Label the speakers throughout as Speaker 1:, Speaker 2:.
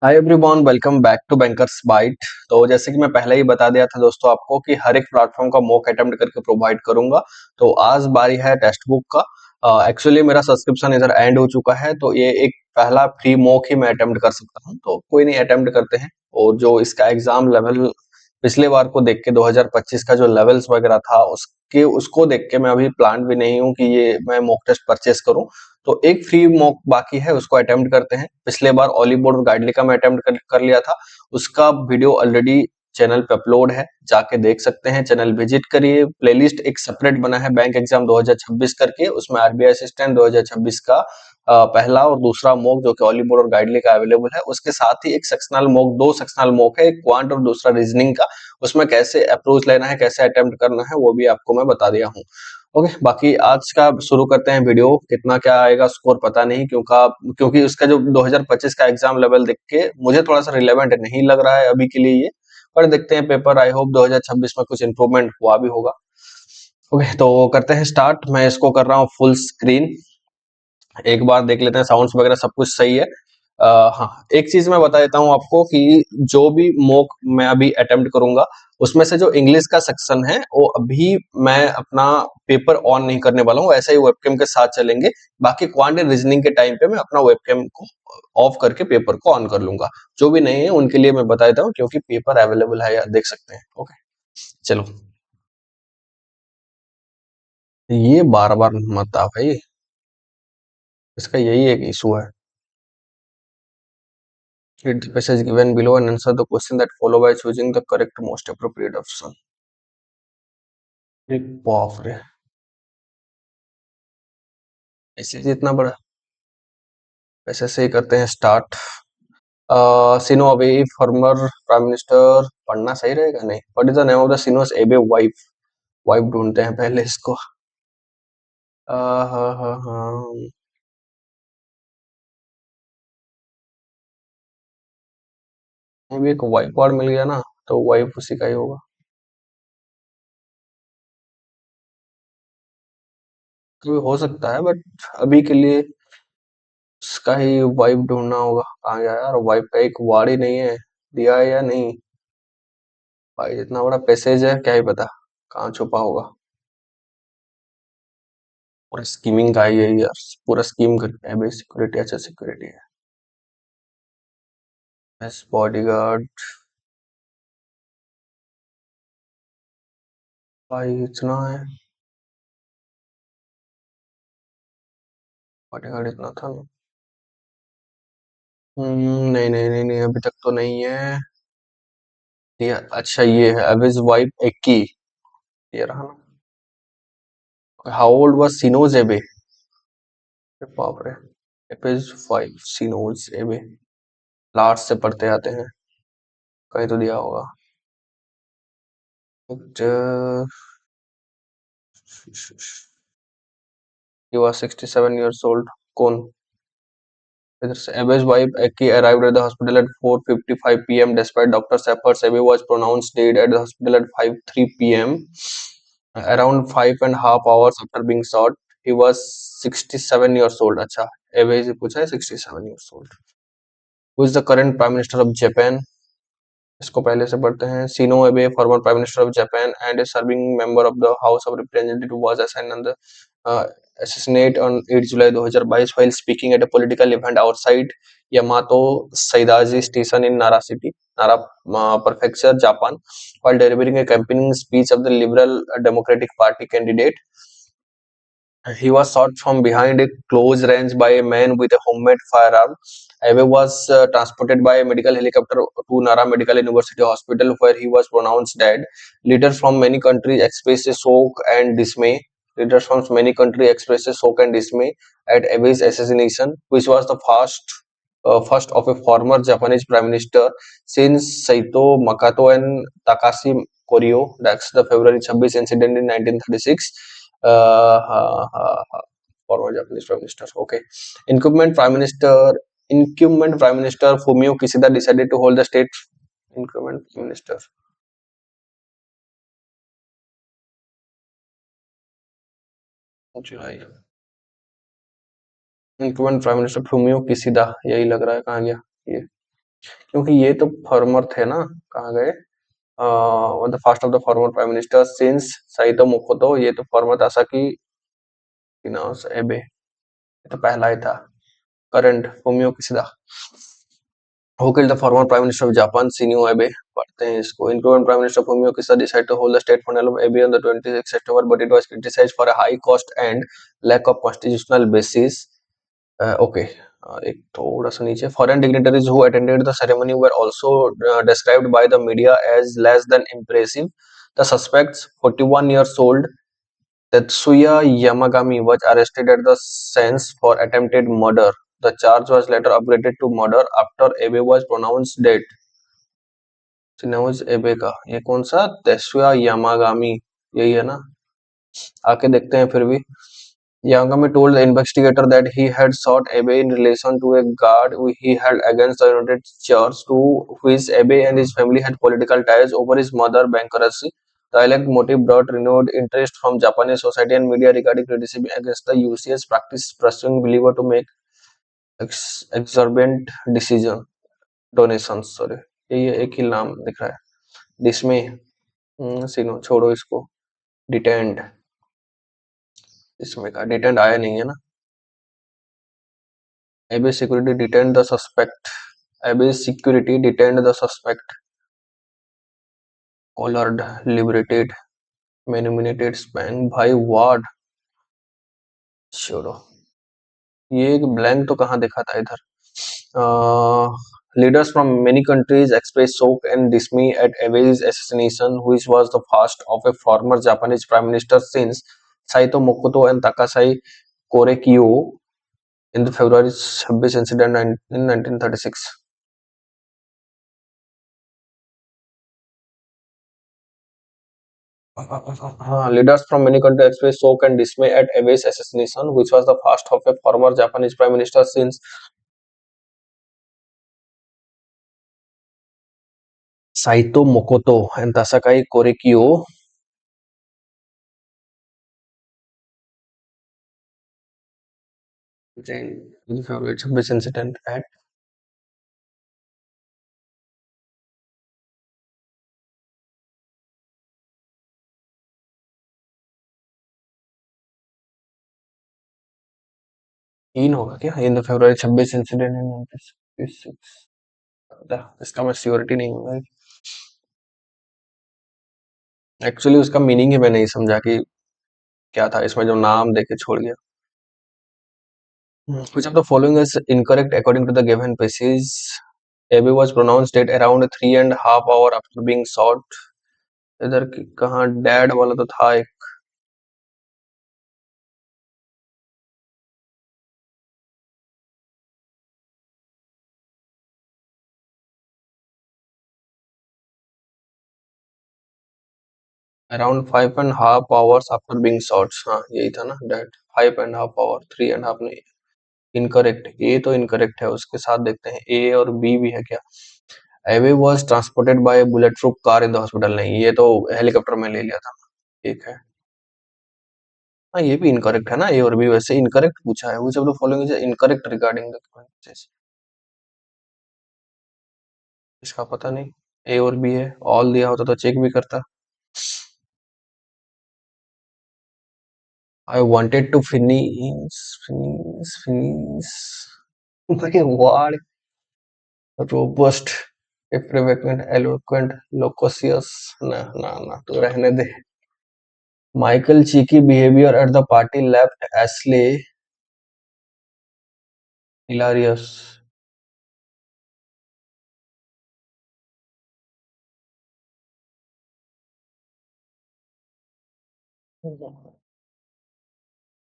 Speaker 1: Hi everyone, welcome back to bankers bite. तो जैसे कि मैं पहले ही बता दिया था दोस्तों आपको कि हर एक प्लेटफॉर्म का मॉक अटेम्प्ट करके प्रोवाइड करूंगा। तो आज बारी है टेक्स्ट बुक का। एक्चुअली मेरा सब्सक्रिप्शन इधर एंड हो चुका है, तो ये एक पहला फ्री मॉक ही मैं अटेम्प्ट कर सकता हूँ। तो कोई नहीं, अटेम्प्ट करते हैं। और जो इसका एग्जाम लेवल पिछले बार को देख के 2025 का जो लेवल्स वगैरह था उसके उसको देख के मैं अभी प्लान भी नहीं हूँ कि ये मैं मॉक टेस्ट परचेस करूँ। तो एक फ्री मॉक बाकी है, उसको अटेम्प्ट करते हैं। पिछले बार ऑलीबोर्ड और गाइडली का मैं अटेम्प्ट कर लिया था। उसका वीडियो ऑलरेडी चैनल पे अपलोड है, जाके देख सकते हैं। चैनल विजिट करिए। प्लेलिस्ट एक सेपरेट बना है बैंक एग्जाम 2026 करके, उसमें आरबीआई असिस्टेंट 2026 का पहला और दूसरा मॉक जो कि ऑलीबोर्ड और गाइडली का अवेलेबल है। उसके साथ ही एक सेक्शनल मॉक, दो सेक्शनल मॉक है, एक क्वांट और दूसरा रीजनिंग का। उसमें कैसे अप्रोच लेना है, कैसे अटेम्प्ट करना है, वो भी आपको मैं बता दिया हूँ। ओके, बाकी आज का शुरू करते हैं। वीडियो कितना क्या आएगा स्कोर पता नहीं, क्योंकि उसका जो 2025 का एग्जाम लेवल देख के मुझे थोड़ा सा रिलेवेंट नहीं लग रहा है अभी के लिए ये। पर देखते हैं पेपर, आई होप 2026 में कुछ इंप्रूवमेंट हुआ भी होगा। ओके, तो करते हैं स्टार्ट। मैं इसको कर रहा हूँ फुल स्क्रीन। एक बार देख लेते हैं साउंड्स वगैरह सब कुछ सही है। हाँ, एक चीज मैं बता देता हूँ आपको कि जो भी मॉक मैं अभी अटेम्प्ट करूंगा उसमें से जो इंग्लिश का सेक्शन है वो अभी मैं अपना पेपर ऑन नहीं करने वाला हूँ, ऐसे ही वेबकैम के साथ चलेंगे। बाकी क्वांट रीजनिंग के टाइम पे मैं अपना वेबकैम को ऑफ करके पेपर को ऑन कर लूंगा। जो भी नहीं है उनके लिए मैं बता देता हूँ, क्योंकि पेपर अवेलेबल है यार, देख सकते हैं। ओके, चलो। ये बार बार मत आ भाई, इसका यही एक इशू है। Read the passage given below and answer the question that follow by choosing the correct most appropriate option. एक बाप रे, ऐसे इतना बड़ा। ऐसे से ही करते हैं स्टार्ट। सिनो अबे फॉर्मर प्राइम मिनिस्टर पढ़ना सही रहेगा नहीं? What is the name of the Shinzo Abe wife? Wife ढूंढते हैं पहले इसको। हाँ हाँ हाँ, अभी एक वाइफ वर्ड मिल गया ना, तो वाइफ उसी का ही होगा। तो हो सकता है, बट अभी के लिए उसका ही वाइफ ढूंढना होगा। कहाँ गया यार वाइफ का? एक वर्ड ही नहीं है, दिया है या नहीं? भाई इतना बड़ा पैसेज है, क्या ही पता कहाँ छुपा होगा। पूरा स्कीमिंग का ही है यार, पूरा स्कीम करके है भाई। सिक्योरिटी, अच्छा सिक्योरिटी है। बस बॉडीगार्ड। भाई इतना है, बॉडीगार्ड इतना था ना। नहीं नहीं नहीं नहीं, अभी तक तो नहीं है। ये अच्छा, ये है अविज वाइफ एक्की। ये रहा ना। हाउ ओल्ड वाज सिनोज एबे? बाप रे, एपिज 5 सिनोज एबे। लास्ट से पढ़ते आते हैं, कहीं तो दिया होगा। He was 67 years old. कौन? Abe's wife Aki arrived at the hospital at 4:55 p.m. Despite doctor's efforts, Abe was pronounced dead at the hospital at 5:03 p.m. Around 5.5 hours after being shot. He was 67 years old. अच्छा, Abe से पूछा है 67 years old. Who is the current prime minister of Japan? इसको पहले से पढ़ते हैं। Shinzo Abe, former prime minister of Japan and a serving member of the House of Representatives, was assigned on the uh, assassinate on 8 July 2022 while speaking at a political event outside Yamato Saidaiji Station in Nara City, Nara Prefecture, Japan. While delivering a campaigning speech of the Liberal Democratic Party candidate, he was shot from behind at close range by a man with a homemade firearm. Abe was transported by a medical helicopter to Nara Medical University Hospital, where he was pronounced dead. Leaders from many countries expressed shock and dismay. Leaders from many countries expressed shock and dismay at Abe's assassination, which was the first of a former Japanese prime minister since Saito Makato and Takashi Koryo. That's the February 26 incident in 1936. Former Japanese prime minister. Okay. Incumbent prime minister, incumbent prime minister Fumio Kishida decided to hold the state. Incumbent prime minister. July. incumbent prime minister Fumio Kishida, यही लग रहा है। कहाँ गया ये? क्योंकि ये तो फॉर्मर थे ना, कहाँ गए? The first of the former prime minister since Saito Makoto, ये तो फॉर्मर तासाकी इनास एबे, ये तो पहला ही था। Current Fumio Kishida, who killed the former prime minister of Japan Shinzo Abe, पढ़ते हैं इसको। Incumbent prime minister Fumio Kishida decided to hold the state funeral of Abe on the 26th September, but it was criticized for a high cost and lack of constitutional basis. Okay. एक थोड़ा सा नीचे, foreign dignitaries who attended the ceremony were also described by the media as less than impressive. The suspects, 41 years old Tetsuya Yamagami, was arrested at the scenes for attempted murder. The charge was later upgraded to murder after Abe was pronounced dead. सिनोज एबे का ये कौन सा? तेसुया Yamagami, यही है ना? आके देखते हैं फिर भी। Yagami told the investigator that he had shot Abe in relation to a guard he held against the United Church, to which Abe and his family had political ties over his mother bankruptcy. The alleged motive brought renewed interest from Japanese society and media regarding criticism against the UCS practice, pursuing believer to make exorbitant decision donations. Sorry, ये एक ही नाम दिख रहा है। डिसमे, सिनो छोड़ो इसको। Detained, इसमें का डिटेंड आया नहीं है ना। Abe security detained the suspect. Abe's security detained the suspect. Collared, liberated, manumitted span भाई वार्ड। छोड़ो, ये एक ब्लैंक तो कहाँ देखा था इधर। Leaders from many countries expressed shock and dismay at Abe's assassination, which was the first of a former Japanese prime minister since Saito Mokoto and Takashi Korekiyo in the February 26 incident in 1936. Leaders from many countries expressed shock and dismay at Abe's assassination, which was the first of a former Japanese prime minister since Saito Mokoto and Tasakai Korekiyo in the February 26 incident at 3 होगा क्या? In the February 26 incident in 1966, इसका मैं surety नहीं हूँ। Actually उसका meaning ही मैं नहीं समझा कि क्या था इसमें, जो नाम देके छोड़ गया। Which of the following is incorrect according to the given passage? Abe was pronounced dead around 3.5 hours after being shot. इधर कहाँ डैड वाला तो था एक। Around 5.5 hours after being shot, हाँ यही था ना डैड। 5.5 hour, 3.5 नहीं। इनकरेक्ट, ए तो इनकरेक्ट है, उसके साथ देखते हैं ए और बी भी है क्या। Abe was transported by bulletproof car in the hospital, नहीं ये तो हेलीकॉप्टर में ले लिया था। ठीक है, हाँ ये भी इनकरेक्ट है ना, ए और बी वैसे इनकरेक्ट पूछा है। Which of the following is incorrect regarding the question, इसका पता नहीं। ए और बी है, ऑल दिया होता तो चेक भी करता। I wanted to finish like a word, robust, effervescent, eloquent, loquacious. ना ना ना, तो रहने दे। Michael cheeky behavior at the party left Ashley hilarious.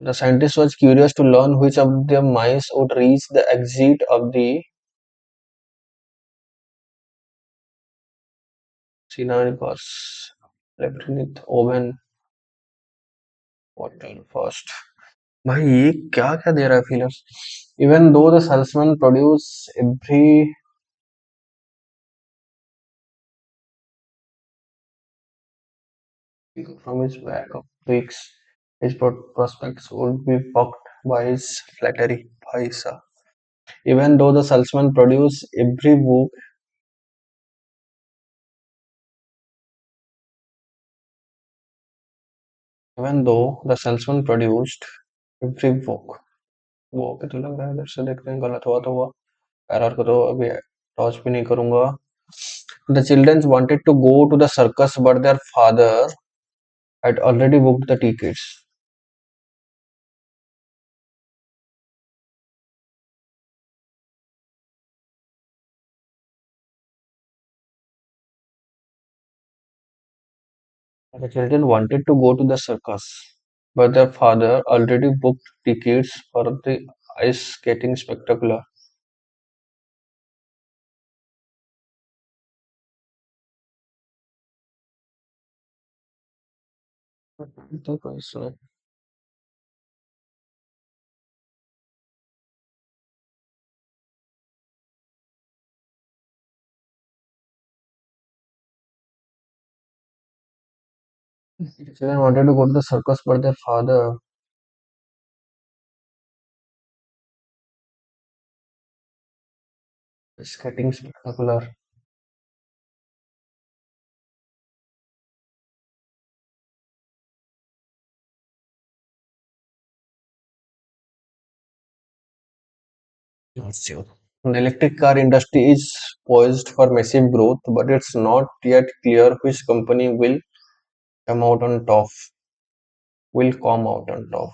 Speaker 1: The scientist was curious to learn which of the mice would reach the exit of the Synapse labyrinth oven bottle first. भाई ये क्या क्या दे रहा है feelers? Even though the salesman produce every from his bag of tricks, his prospects would be bucked by his flattery. भाई साहब, even though the salesman produce every book Even though the salesman produced every book, वो okay तो लग रहा है, इधर से देखते हैं गलत हुआ तो हुआ। एरर को तो अभी टॉच भी नहीं करूंगा। The children wanted to go to the circus, but their father had already booked the tickets. The children wanted to go to the circus, but their father already booked tickets for the ice skating spectacular. देखो इसमें the children wanted to go to the circus, but their father skating spectacular. Let's see. The electric car industry is poised for massive growth, but it's not yet clear which company come out on top. Will come out on top.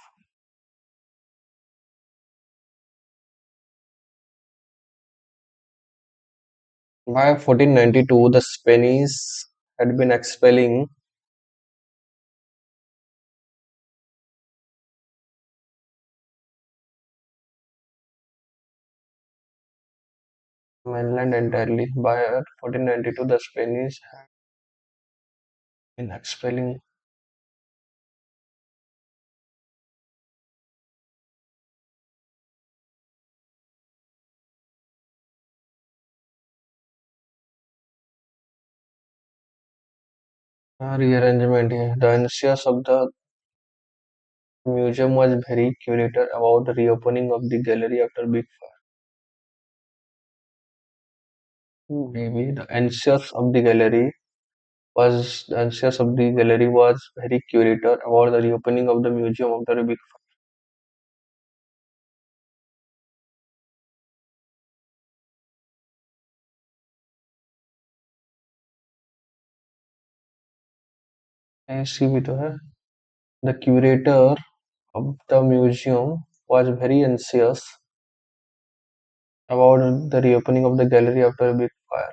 Speaker 1: By 1492, the Spanish had been expelling mainland entirely. By 1492, the Spanish had been expelling rearrangement here. The anxious of the museum was very curated about the reopening of the gallery after big fire. Maybe the anxious of the gallery was very curated about the reopening of the museum after a big fire. ऐसी भी तो है. The curator of the museum was very anxious about the reopening of the gallery after a big fire.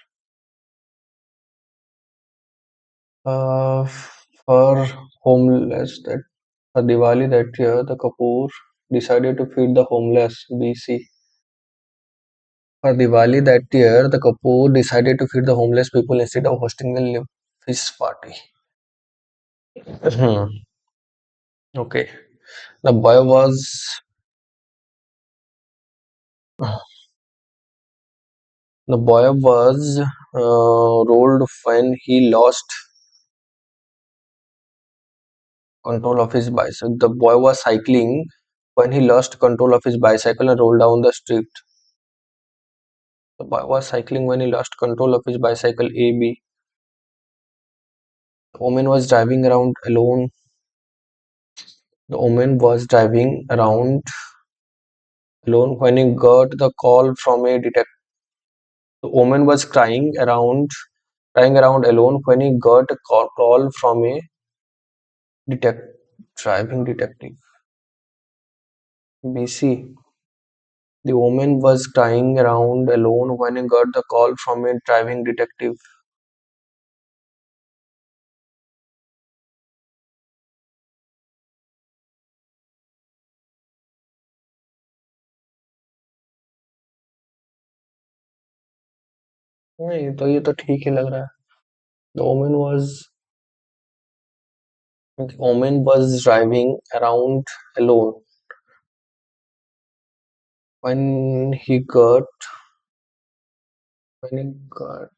Speaker 1: Uh, for homeless that for Diwali that year, the Kapoor decided to feed the homeless. BC. For Diwali that year, the Kapoor decided to feed the homeless people instead of hosting a fish party. Hmm. Okay. The boy was the boy was rolled when he lost control of his bicycle. The boy was cycling when he lost control of his bicycle and rolled down the street. The boy was cycling when he lost control of his bicycle. AB. The woman was driving around alone. The woman was driving around alone when he got the call from a detective. The woman was crying around alone when he got a call from a detect, driving detective. BC. The woman was crying around alone when he got the call from a driving detective. नहीं तो ये तो ठीक ही लग रहा है. The woman was the woman was driving around alone when when he got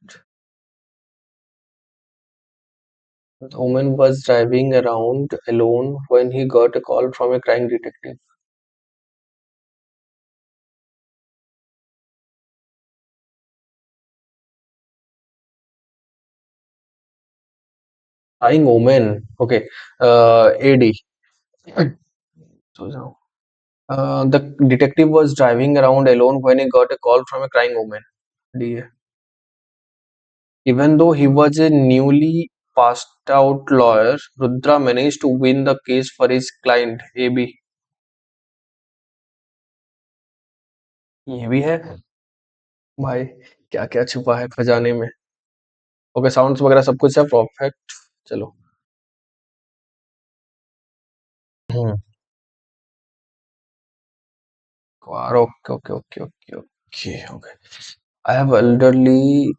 Speaker 1: the woman was driving around alone when he got a call from a crime detective. Crying Omen. Okay. AD. So now, the detective was driving around alone when he got a call from a crying woman. DA. Even though he was a newly passed out lawyer, Rudra managed to win the case for his client AB. ये भी है भाई, क्या क्या छुपा है खजाने में। ओके, साउंड्स वगैरह सब कुछ है परफेक्ट। चलो। हम्म। Okay okay okay okay okay okay. I have elderly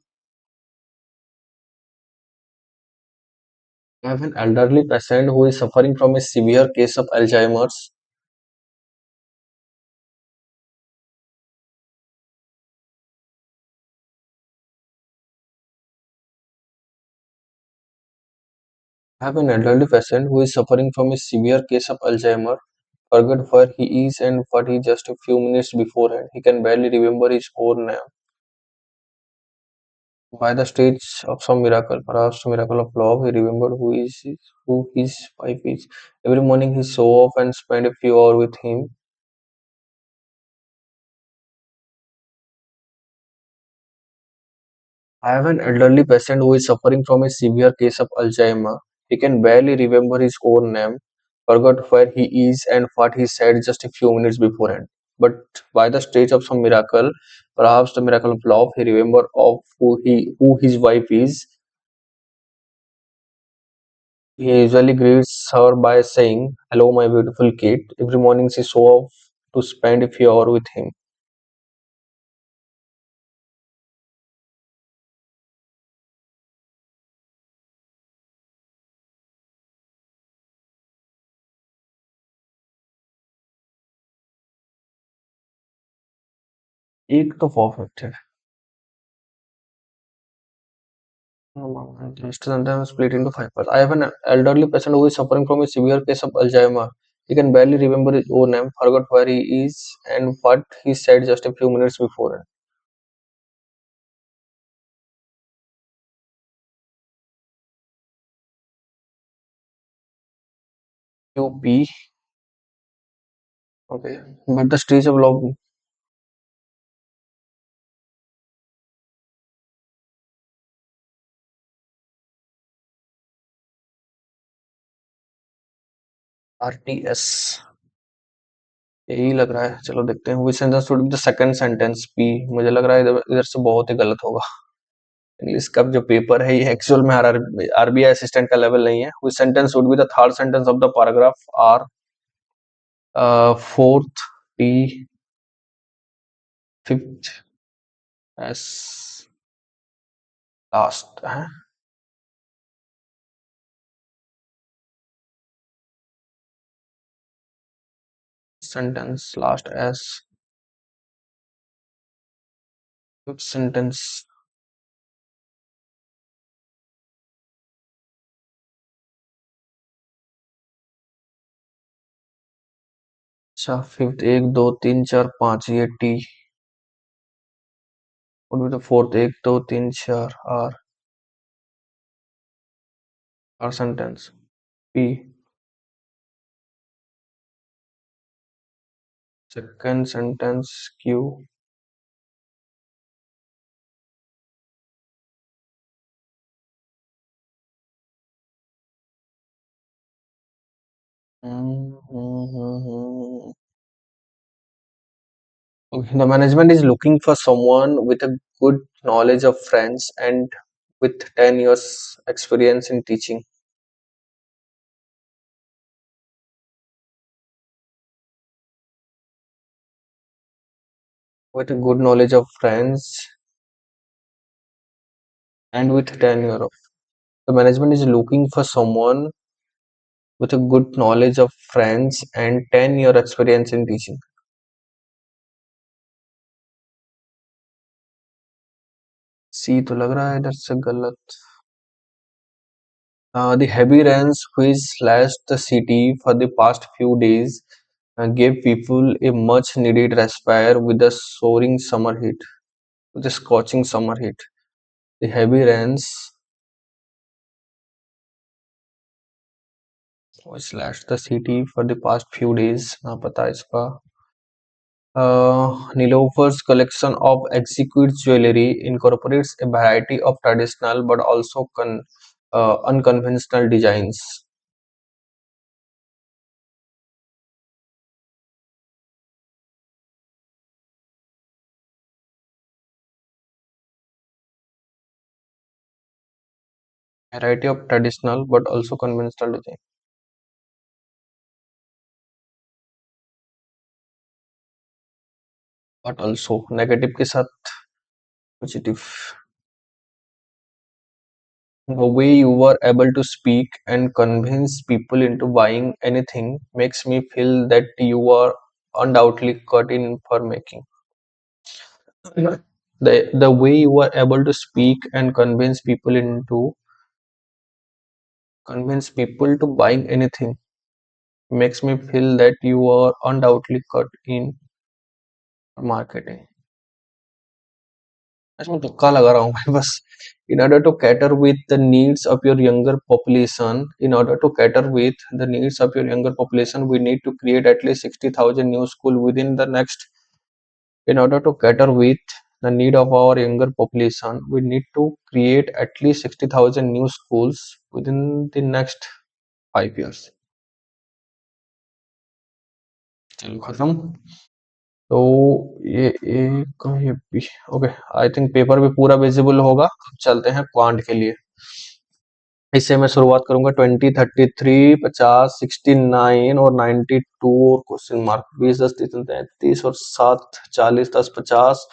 Speaker 1: I have an elderly patient who is suffering from a severe case of Alzheimer's. I have an elderly patient who is suffering from a severe case of Alzheimer. Forget where he is and what he just a few minutes beforehand. He can barely remember his own name. By the stage of some miracle, perhaps a miracle of love, he remembered who his wife is. Every morning he saw off and spent a few hours with him. I have an elderly patient who is suffering from a severe case of Alzheimer. He can barely remember his own name, forgot where he is and what he said just a few minutes beforehand. But by the stage of some miracle, perhaps the miracle of love, he remembered of who his wife is. He usually greets her by saying, "Hello, my beautiful kid." Every morning she shows off to spend a few hours with him. एक तो perfect है। Just sometimes split into five parts. I have an elderly patient who is suffering from a severe case of Alzheimer. He can barely remember his own name, forgot where he is, and what he said just a few minutes before. UP. Okay. But the stage of love, RTS। यही लग रहा है, चलो देखते हैं। Which sentence would be the second sentence? P। मुझे लग रहा है इधर इधर से बहुत ही गलत होगा। इंग्लिश का जो पेपर है ये एक्चुअल में आरबीआई असिस्टेंट का लेवल नहीं है। Which sentence would be the third sentence of the paragraph? R, fourth, T, fifth, S, last है। Sentence last S, fifth sentence। अच्छा, फिफ्थ एक दो तीन चार पांच, ये T. would be the fourth, एक दो तीन चार, R sentence। P, second sentence। Q। Okay, the management is looking for someone with a good knowledge of French and with 10 years experience in teaching. With a good knowledge of French and with 10 years of. The management is looking for someone with a good knowledge of French and 10-year experience in teaching. सी तो लग रहा है इधर से गलत। The heavy rains which slashed the city for the past few days gave people a much needed respite with the soaring summer heat, with the scorching summer heat. The heavy rains slash the city for the past few days ना पता इसका। Nilofer's collection of exquisite jewelry incorporates a variety of traditional but also unconventional designs. Variety of traditional but also conventional design. But also negative के साथ positive. The way you were able to speak and convince people into buying anything makes me feel that you are undoubtedly cut in for making. The way you were able to speak and convince people to buying anything makes me feel that you are undoubtedly cut in marketing. इसमें तुक्का लगा रहा हूँ मैं बस. In order to cater with the needs of your younger population, we need to create at least 60,000 new school within the next. In order to cater with the need of our younger population, we need to create at least 60,000 new schools within the next 5 years. चलो खत्म. तो ये एक ये भी okay. I think paper भी पूरा visible होगा. अब चलते हैं क्वांट के लिए. इससे मैं शुरुआत करूंगा 20, 33, 50, 69 और 92 और क्वेश्चन मार्क 20, 10, 30, 33 और 7, 40, 10, 50,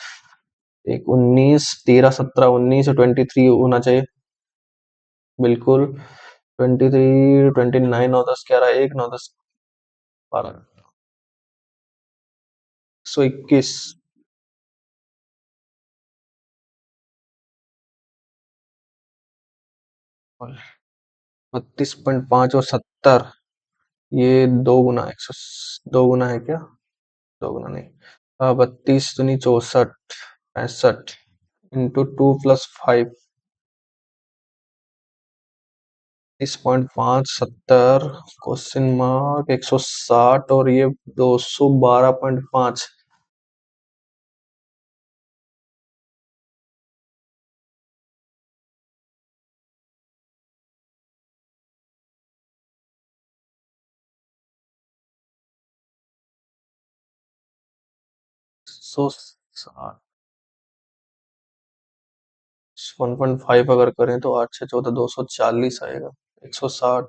Speaker 1: एक 19, 13, 17, 19 और 23 होना चाहिए बिल्कुल. 23, 29, 9, 10, 11, 1, 9, 10, 12, 121. 32.5 और 70. ये दो गुना 100. दो गुना है क्या? दो गुना नहीं. 32 दूनी 64, 65 इंटू 2 + 5. 30.5, 70, क्वेश्चन मार्क 160 और ये 212.5. 160 1.5 अगर करें तो 8 से 14 240 आएगा. 160.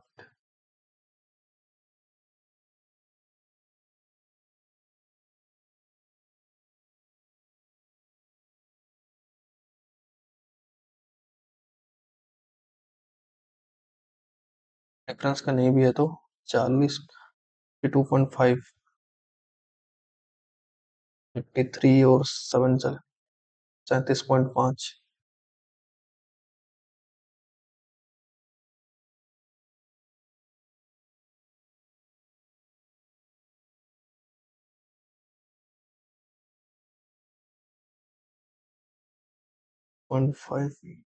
Speaker 1: रेफरेंस का नहीं भी है तो 40, 2.5, 53 और 7 चल 37.5. 0.5.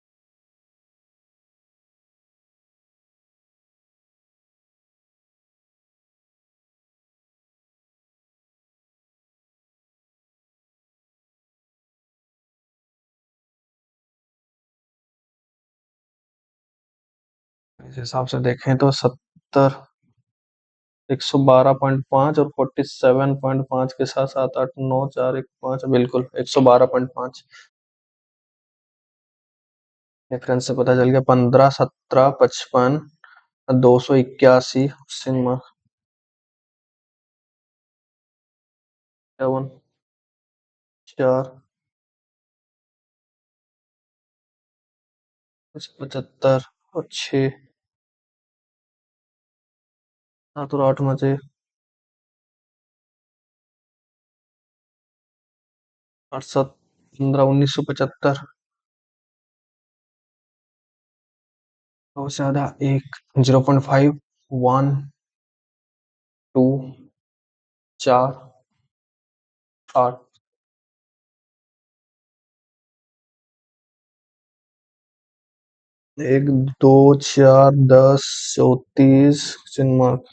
Speaker 1: इस हिसाब से देखें तो 70, 112.5 और 47.5 के साथ 7, 8, 9, 4, 1, 5 बिल्कुल 112.5. रेफरेंस से पता चल गया. 15, 17, 55, 281, 7, 4, 75 और 6, 7 और 8 में से 8, 7, 15, 1975. और से आधा 1, 0.5, 1, 2, 4, 8. एक, दो, चार, 10, 34 क्वेश्चन मार्क।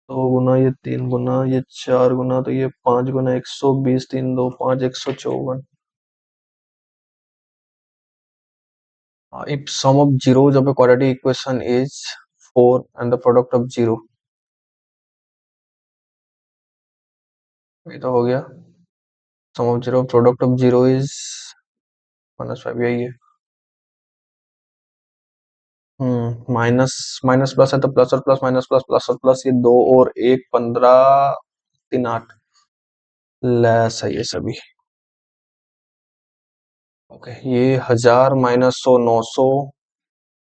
Speaker 1: दो गुना, ये तीन गुना, ये चार गुना, तो ये 5 गुना, 120, तीन दो पाँच, 154। If sum of zeros of a quadratic equation is 4 and the product of zero, ये तो हो गया। Sum of zero, product of zero is -5, यही है। माइनस माइनस प्लस है तो प्लस और प्लस, माइनस प्लस प्लस और प्लस, ये 2 और 1, 15, 3, 8, लेस है ये सभी। ओके, ये 1000 -100, 900,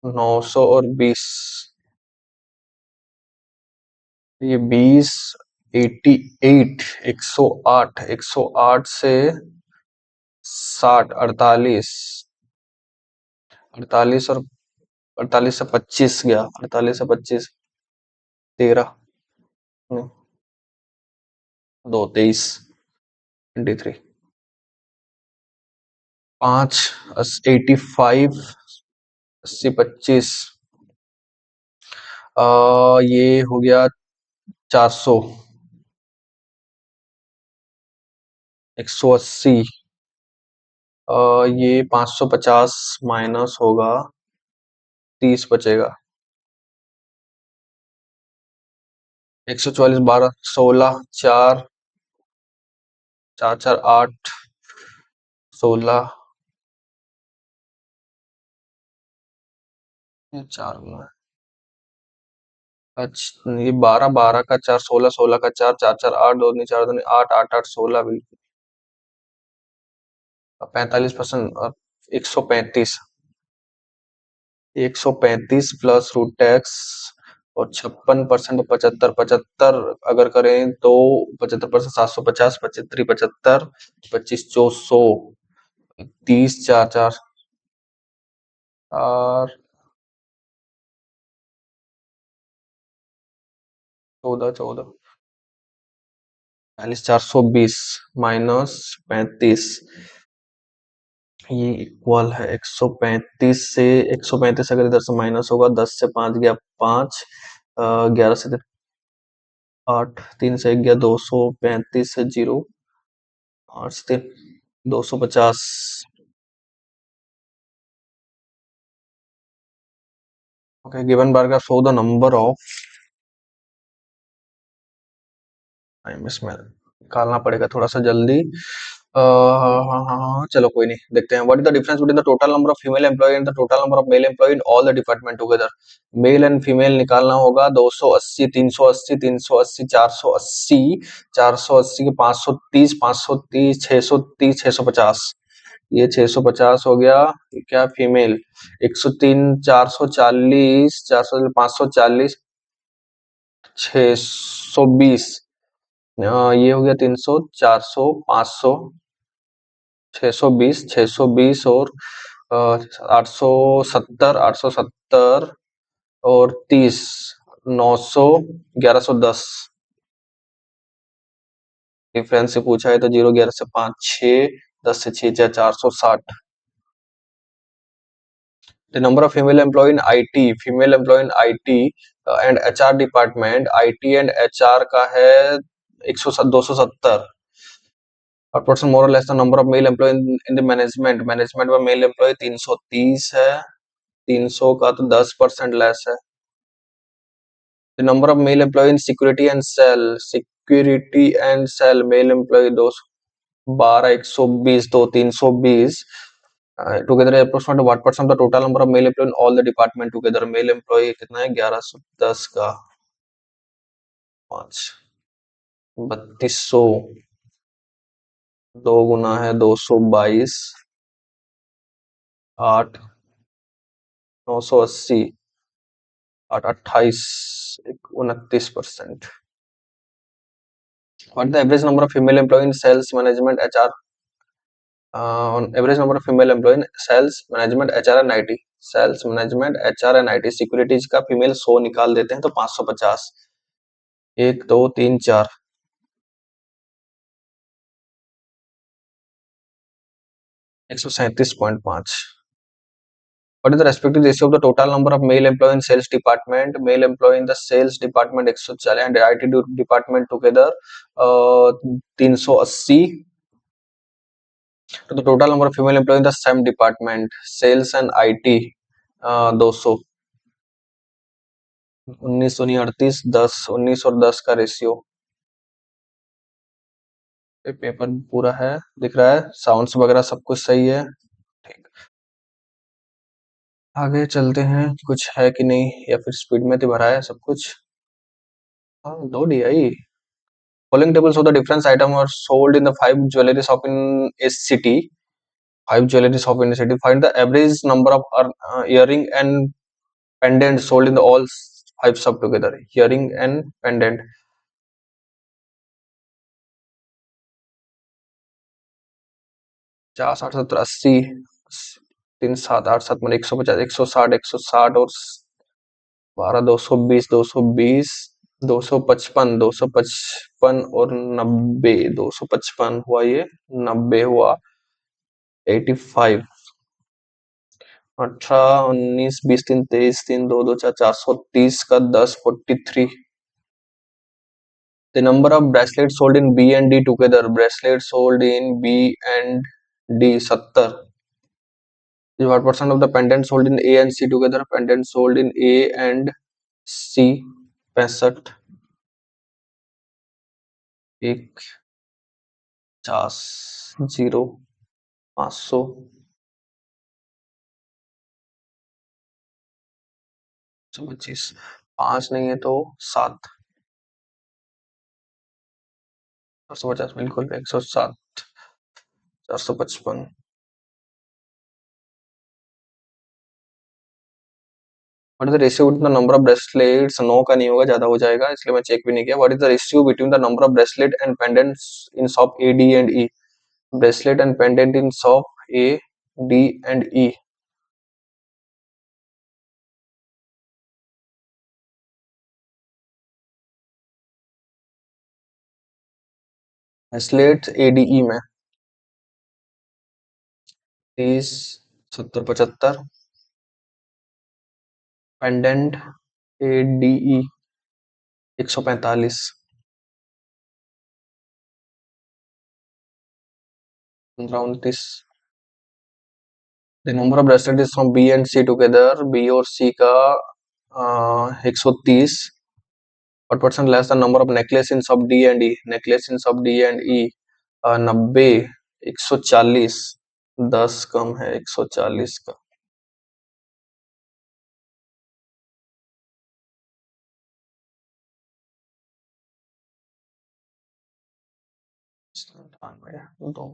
Speaker 1: 900 और 20, ये 20, 88, 108, 108 से 60, 48, 48 और 48 से 25 गया, 48 से 25, 13, नहीं, 2, 23, 23, 5, 85, 80, 25, ये हो गया 400, 180, ये 550 माइनस होगा, 30 बचेगा, 144, 12, 16, 4, 4, 4, 8, 16, ये 4 गुना है। अच्छा, ये 12, 12 का 4, 16, 16 का 4, 4, 4, 8, 2 नहीं, 4 2 नहीं, 8, 8, 8, 16, बिल्कुल 45% और 135, 135 प्लस रूट एक्स और 56% 75, 75 अगर करें तो 75% 750, 75, 75, 25, 400, 30, 4, 4 और 14, 14, 40, 420 -35, ये इक्वल है 135 से 135, अगर इधर से माइनस होगा, 10 से 5 गया 5, 11 से 8, 3 से 1 गया 235 से 0, 8 से 250। Okay, given bar का show the number of, time इसमें निकालना पड़ेगा थोड़ा सा जल्दी। हाँ हाँ हाँ, चलो कोई नहीं, देखते हैं। What is the difference between the total number of female employ and the total number of male employ in all the department together. Male and female निकालना होगा, 280, 380, 380, 480, 480 के 530, 530, 630, 650, ये 650 हो गया। ये क्या फीमेल, 103, 440, 400, 540, 620, ये हो गया 300, 400, 500, 620, 620 और 870, 870 और 30, 900, 1110। डिफरेंस से पूछा है तो 0, 11 से 5, 6, 10 से 6, 460। The number of female employee in IT, female employee in IT and HR department, IT and HR का है 270। और परसेंट मोर और less the number of male employ in the management, management में मेल एम्प्लॉय 330 है, 300 का तो 10% less है। The number of male employ in security and sale, security and sale male employ 212, 120, तो 320 together approximate what percent the total number of male employ in all the department together. Male employ कितना है, 1110 का 5, 3200, 2 गुना है 222, 8, 980, 8, 28, 29%। What the average number of female employee in sales management HR, on average number of female employee in sales management HR and IT, sales management HR and IT, securities का female 100 निकाल देते हैं तो 550, 1, 2, 3, 4, 137.5. What is the respective ratio of the total number of male employee in sales department? Male employee in the sales department 140 and IT department together 380. तो total number of female employ in the same department sales and IT 200. 19 10 19 और 10 का ratio. Paper पूरा है, दिख रहा है, sounds वगैरह सब कुछ सही है. ठीक, आगे चलते हैं. कुछ है कि नहीं या फिर स्पीड में तो भरा है सब कुछ. हाँ, 2 DI. Following tables of the different item are sold in the 5 jewelry shop in a city. 5 jewelry shop in a city. Find the average number of earring and pendant sold in the all 5 shop together. Earring and pendant. 50 60 70 80. 3 7 8 7 मैंने 150 160 और 12 220 255 और 90. 255 हुआ, ये 90 हुआ. 85. 18 19 20 3 23 3 2 2 4 430 का 10 43. The number of bracelets sold in B and D together. Bracelets sold in B and D 70. What percent of the pendants sold in A and C together? Pendants sold in A and C 65. 1 50 0 500 125. 5 नहीं है तो 7. 450 बिल्कुल 107. 455. What is the ratio between the number of bracelets? 9 का नहीं होगा, ज्यादा हो जाएगा, इसलिए मैं चेक भी नहीं किया. What is the ratio between the number of bracelet and pendants in shop A D and E? Bracelet and pendant in shop A D and E. Bracelet A D E में 30 70 75. Pendant A D E 145. 15 29. The number of bracelet is from B and C together. B और C का 130. What percent less the number of necklace in sub D and E? Necklace in sub D and E 90. 140. 10 कम है 140 का. दो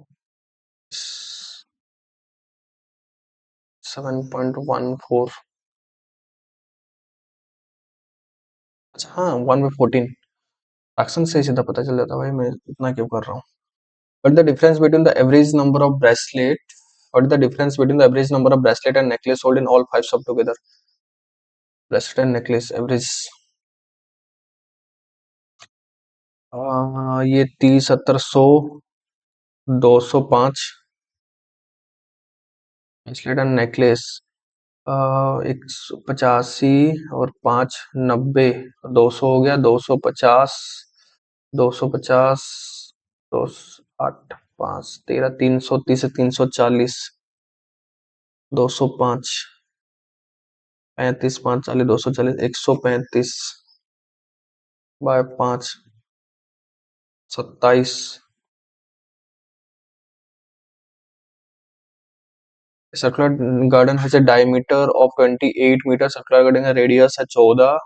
Speaker 1: 7.14. अच्छा हाँ 1/14. Fraction से सीधा पता चल जाता भाई, मैं इतना क्यों कर रहा हूँ. What is the difference between the average number of bracelet? What is the difference between the average number of bracelet and necklace sold in all 5 shop together? Bracelet and necklace average. ये 30 70 100 205. Bracelet and necklace 185 और 5 90. 200 हो गया. 250 250 2 8 5 13 330 से 340. 205 35 5 40 240 135 bye 5 27. Circular garden has a diameter of 28 meters. Circular garden का radius है 14.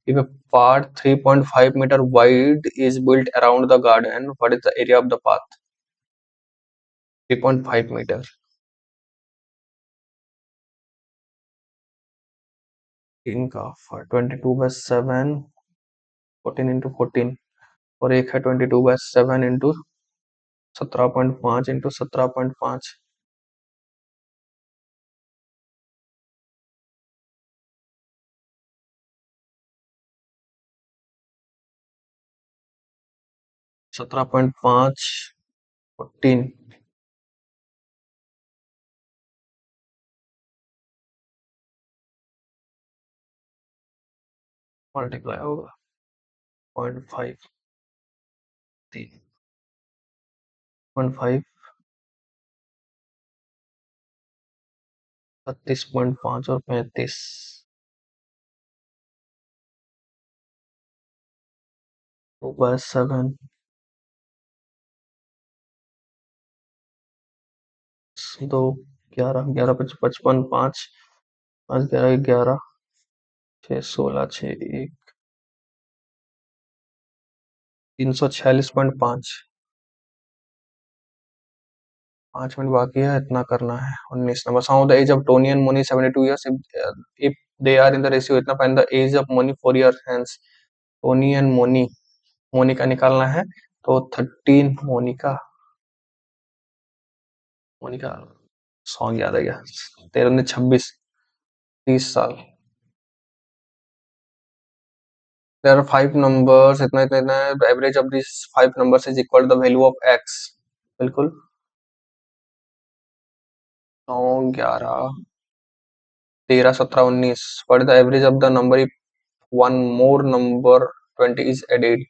Speaker 1: If a path 3.5 meter wide is built around the garden, what is the area of the path? 3.5 meter. इनका 22/7 14 into 14 और एक है 22/7 into 17.5 into 17.5. 17.5 14 मल्टीप्लाई होगा 0.5 0.5 36.5 और 35 2/7 2 11 11 55 5 5 11 11 6 16 6 1 346.5 5 minute बाकी है, इतना करना है। 19 number sound the age of Tony and Moni 72 years if they are in the ratio इतना find the age of Moni 4 years hence Tony and Moni Monika निकालना है तो 13 मोनिका मोनिका सॉन्ग याद आ गया 13 ने 26 30 साल there are 5 numbers इतना इतना इतना average of this 5 numbers is equal to the value of x बिल्कुल 9 11 13 17 19 what is the average of the number if one more number 20 is added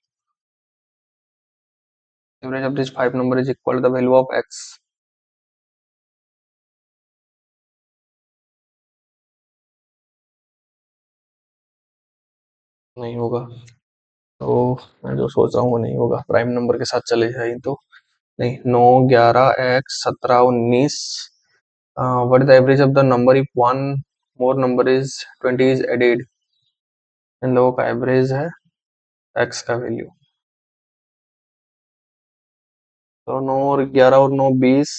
Speaker 1: average of this 5 number is equal to the value of x नहीं होगा तो मैं जो सोच रहा हूँ वो नहीं होगा प्राइम नंबर के साथ चले जाए तो नहीं 9 11 x 17 19 what is the average of the number if one more number is 20 is added इन लोगों का एवरेज है x का वैल्यू तो 9 और 11 और 9 20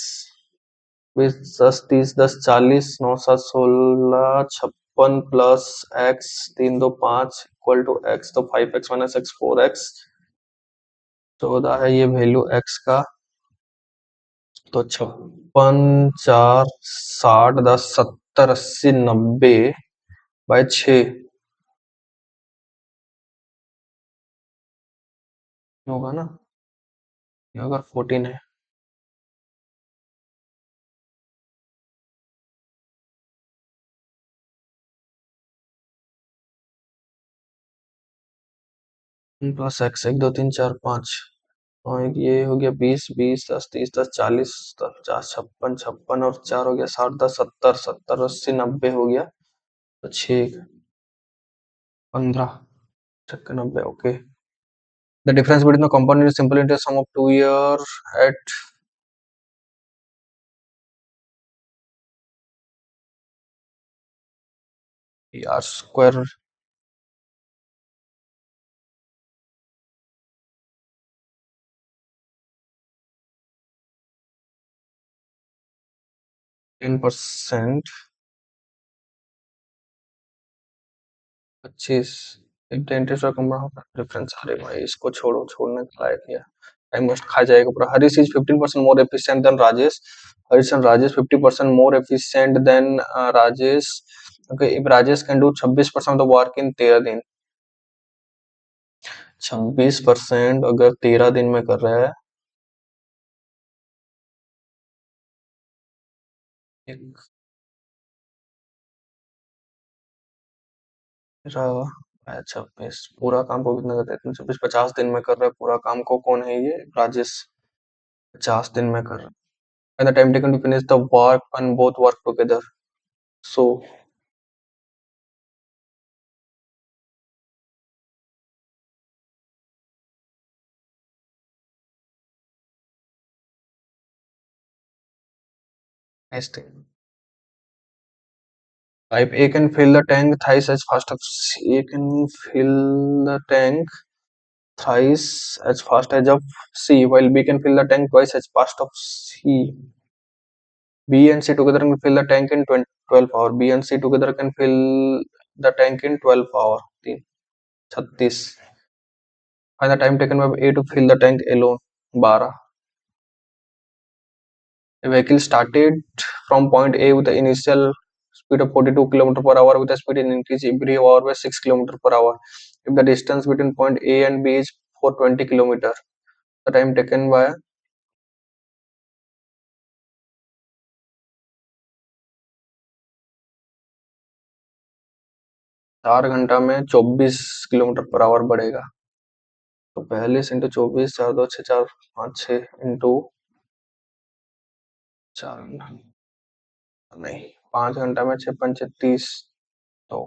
Speaker 1: 20 10 30 10 40 9 7 16 56 plus x 3 2 5 equal to x तो 5x माइनस x 4x 14 है ये वैल्यू x का तो 56 4 60 10 70 80 90 बाय 6 होगा ना ये अगर 14 है प्लस x 1 2 3 4 5 और ये हो गया 20 20 10 30 10 40 50 56 56 और 4 हो गया 60 10 70 70 80 90 हो गया तो 6 15 90 okay the difference between the component is simple interest sum of 2 year at r square 10% 25 if the interest or compound difference अरे भाई इसको छोड़ो छोड़ने के लायक है टाइम वेस्ट खा जाएगा पूरा Harish is 15% more efficient than Rajesh Harish and Rajesh 50% more efficient than Rajesh okay if Rajesh can do 26% of the work in 13 दिन 26% अगर 13 दिन में कर रहा है एक 26 पूरा काम को कितना करता है 26 50 दिन में कर रहा है पूरा काम को कौन है ये राजेश 50 दिन में कर रहा है and the time taken to finish the work and both work together so next thing pipe A can fill the tank thrice as fast as A can fill the tank thrice as fast as of C while B can fill the tank twice as fast of C B and C together can fill the tank in 12 hour B and C together can fill the tank in 12 hour 36 and the time taken by A to fill the tank alone 12 a vehicle started from point A with the initial speed of 42 km per hour with a speed increase every hour by 6 km per hour if the distance between point A and B is 420 km the time taken by 4 घंटा में 24 kilometre per hour बढ़ेगा। तो 42 × 24, 4×2 = 6, 4×5 = 6 into 4, नहीं, 5 घंटा में 6×5 = 30। तो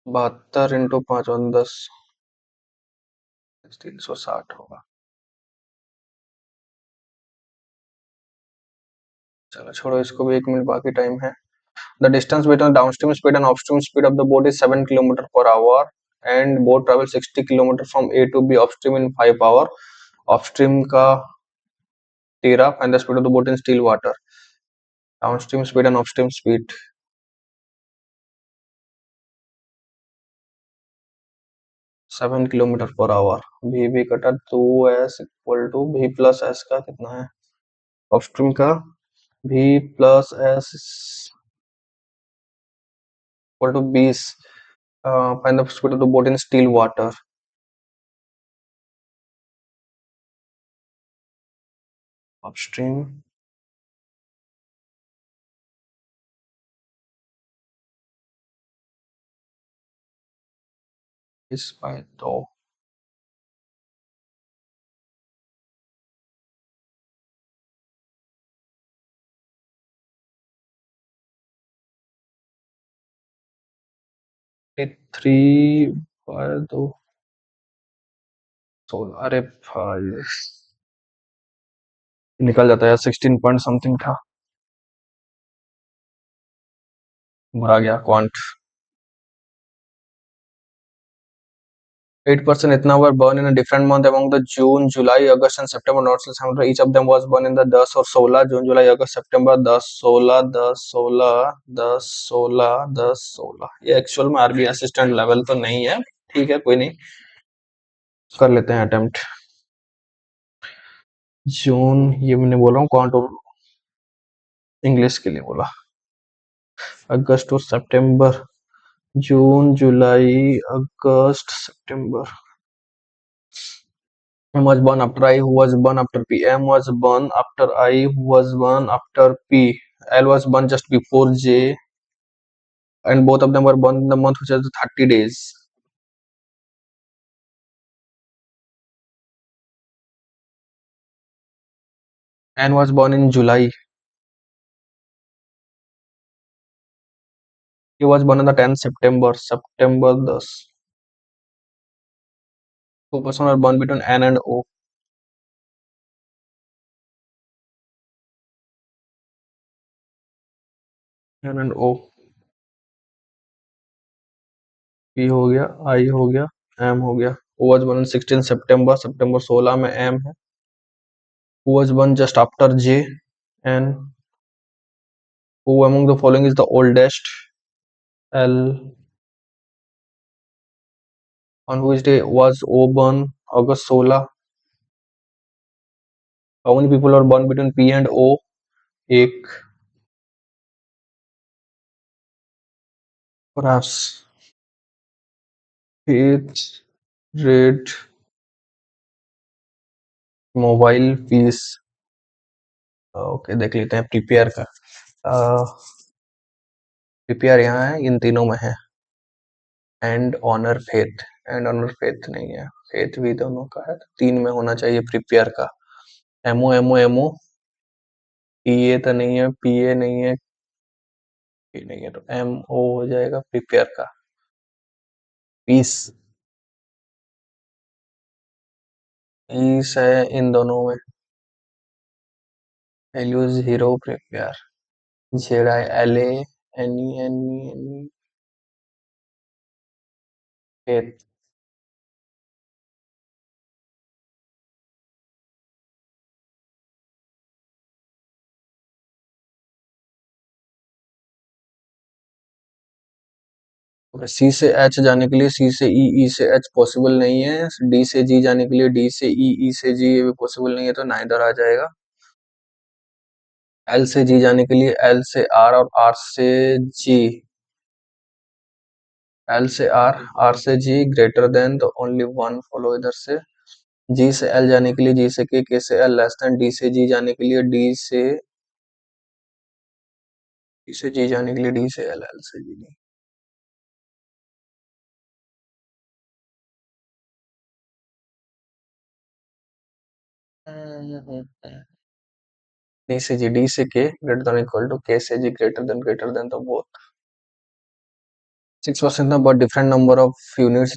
Speaker 1: 72 × 5 = 10, 360 होगा। चलो छोड़ो इसको भी, 1 मिनट बाकी टाइम है। The distance between downstream speed and upstream speed of the boat is 7 km/h, and boat travel 60 km from A to B upstream in 5 hours. Upstream का 13, find the speed of the boat in still water. Downstream speed and upstream speed 7 km/h. V कटा 2s equal to V plus S का कितना है upstream का, V plus S equal to 20. Find the speed of the boat in still water. Upstream is by 2. Three by 2 16, अरे भाई निकल जाता है, 16 पॉइंट समथिंग था, भरा गया क्वांट। 8% इतना were burn in different month among the June July August and September, not September, each of them was burn in the 10 और 16, जून जुलाई अगस्त सितंबर, 10 16 10 16 10 16 10 16। ये एक्चुअल में आरबी असिस्टेंट लेवल तो नहीं है, ठीक है कोई नहीं, कर लेते हैं अटेम्प्ट। जून, ये मैंने बोला हूँ क्वांट इंग्लिश के लिए बोला, अगस्त और सितंबर, जून July August September. M was born after I, who was born after P. M was born after I, who was born after P. L was born just before J, and both of them were born in the month which has 30 days. N was born in July. He was born on the 10th September, September 10. Two persons were born between N and O. N and O. P हो गया, I हो गया, M हो गया. O was born on 16 September, September 16 में M है. Who was born just after J, N. Who among the following is the oldest? L. On which day was O born? August 16. How many people are born between P and O? एक. Perhaps. Eighth rate mobile fees, okay देख लेते हैं prepare का। Prepare यहाँ है, इन तीनों में है, and honour faith, and honour faith नहीं है, फेथ भी दोनों का है, 3 में होना चाहिए प्रीपेयर का। एमओ एमओ एमओ, पीए तो नहीं है, पीए नहीं है, पी नहीं है, तो एमओ हो जाएगा प्रीपेयर का। पीस, पीस है इन दोनों में, values hero prepare, Z I L A N E N E N E faith. C से एच जाने के लिए सी से ई, ई से एच पॉसिबल नहीं है, डी से जी जाने के लिए डी से ई, ई से जी, ये भी पॉसिबल नहीं है, तो नाइदर आ जाएगा। एल से जी जाने के लिए एल से आर और आर से जी, एल से आर, आर से जी ग्रेटर देन, तो ओनली वन फॉलो इधर से। जी से एल जाने के लिए जी से के से एल लेस देन, डी से जी जाने के लिए डी से डी से जी जाने के लिए डी से एल, एल से जी डी। डी से जी, डी से के ग्रेटर देन इक्वल टू के से जी ग्रेटर देन तो both. 6% but different number of units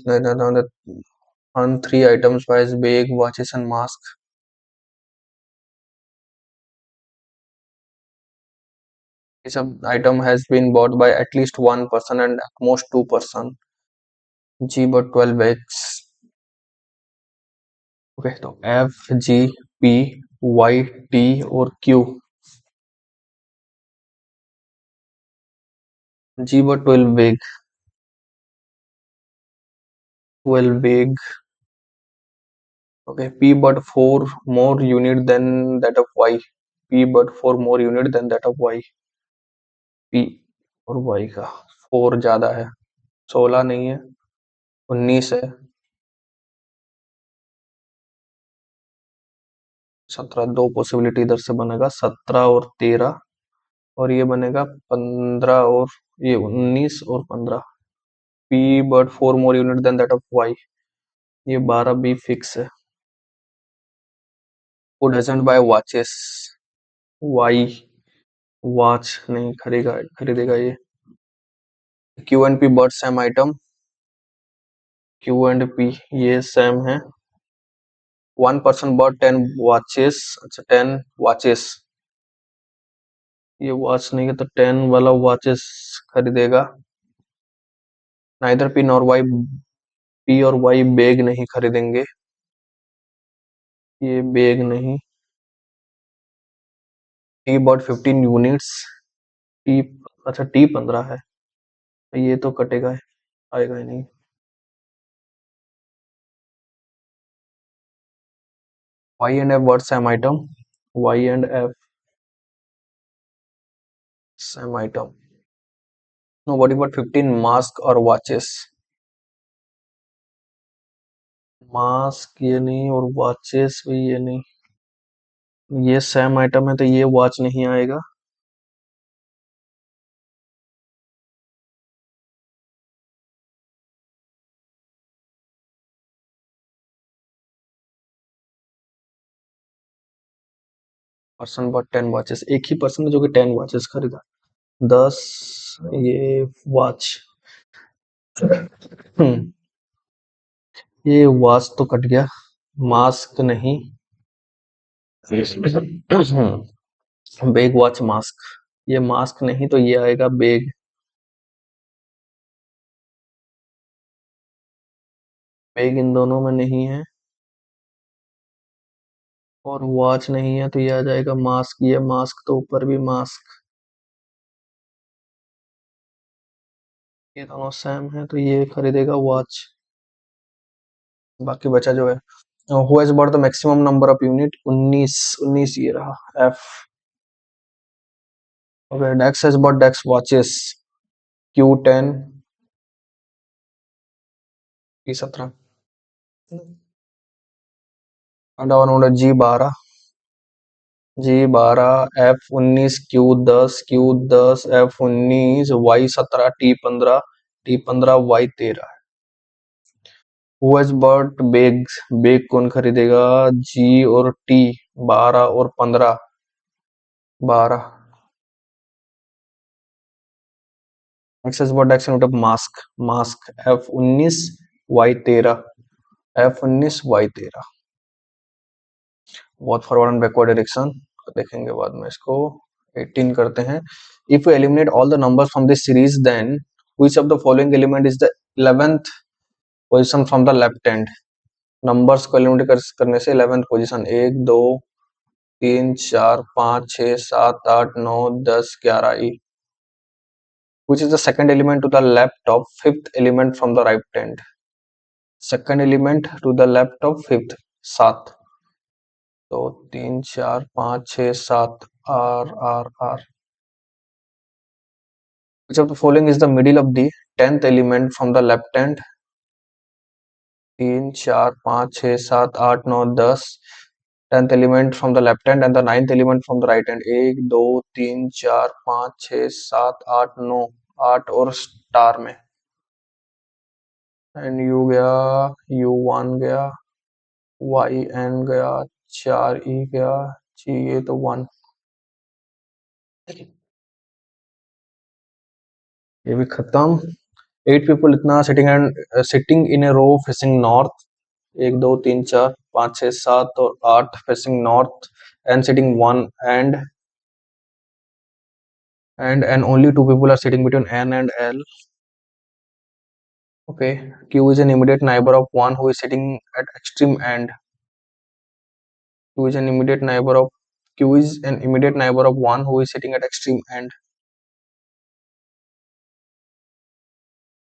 Speaker 1: on three items wise bag, watches and mask. Some item has been bought by at least one person and at most two person. G but 12 bags. Okay, so F, G, P, Y, T और Q. G but 12 bag. 12 bag. Okay, P but 4 more unit than that of Y. P but 4 more unit than that of Y. P और Y का 4 ज्यादा है, 16 नहीं है, 19 है, 17। दो possibility इधर से बनेगा, 17 और 13, और ये बनेगा 15 और ये 19 और 15। P but 4 more unit than that of Y, ये 12 बी फिक्स है। वो doesn't buy watches, Y watch नहीं खरीदेगा ये। Q and P but same item, Q and P ये सेम है। 1 पर्सन बट 10 वॉचेस, अच्छा 10 वॉचेस, ये वॉच नहीं है तो 10 वाला वॉचेस खरीदेगा। Neither P nor Y, P और वाई बैग नहीं खरीदेंगे, ये बैग नहीं। टी बॉट 15 यूनिट्स, टी अच्छा टी 15 है, ये तो कटेगा, आएगा ही नहीं। Y and F word same item, Y and F same item. Nobody but 15 mask और वॉचेस, मास्क ये नहीं और वॉचेस भी ये नहीं, ये सेम आइटम है तो ये वॉच नहीं आएगा। पर्सन बट 10 वॉचेस, एक ही पर्सन है जो कि 10 वॉचेस खरीदा। 10 ये वॉच, ये वॉच तो कट गया, मास्क नहीं। बेग वॉच मास्क, ये मास्क नहीं तो ये आएगा बेग। बेग इन दोनों में नहीं है और वॉच नहीं है तो ये आ जाएगा मास्क, ये मास्क तो ऊपर भी मास्क, ये दोनों सेम है तो ये खरीदेगा वॉच। बाकी बचा जो है, who has bought the maximum number of unit, 19, 19 ये रहा F. Okay, decks has bought decks watches, Q 10, P 17। G 12, G 12, F 19, Q 10, Q 10, F 19, Y 17, T 15, T 15, Y 13। Who has bought bags, bag कौन खरीदेगा, G और T 12 और 15, 12। X has bought X of mask, mask F 19, Y 13, F 19, Y 13। बहुत forward and backward direction देखेंगे बाद में इसको। 18 करते हैं। If you eliminate all the numbers from this series then which of the following element is the 11th position from the left hand. Numbers को eliminate करने से 11th position 1 2 3 4 5 6 7 8 9 10 11 E. which is the second element to the left of fifth element from the right hand। second element to the left of fifth 7, तो 3 4 5 6 7 R R R. which of the following is the middle of the 10th element from the left hand। 3 4 5 6 7 8 9 10, 10th element from the left hand and the 9th element from the right hand. 1 2 3 4 5 6 7 8 9, 8 और star में, N you गया, you one गया, Y N गया, 4 ई गया जी, ये तो 1, ये भी खत्म। 8 पीपल इतना sitting in a row facing north, 1 2 3 4 5 6 7 और 8 facing north and sitting one and only two people are sitting between N and L. Okay, Q is an immediate neighbor of one who is sitting at extreme end. Q is an immediate neighbor of Q is an immediate neighbor of one who is sitting at extreme end.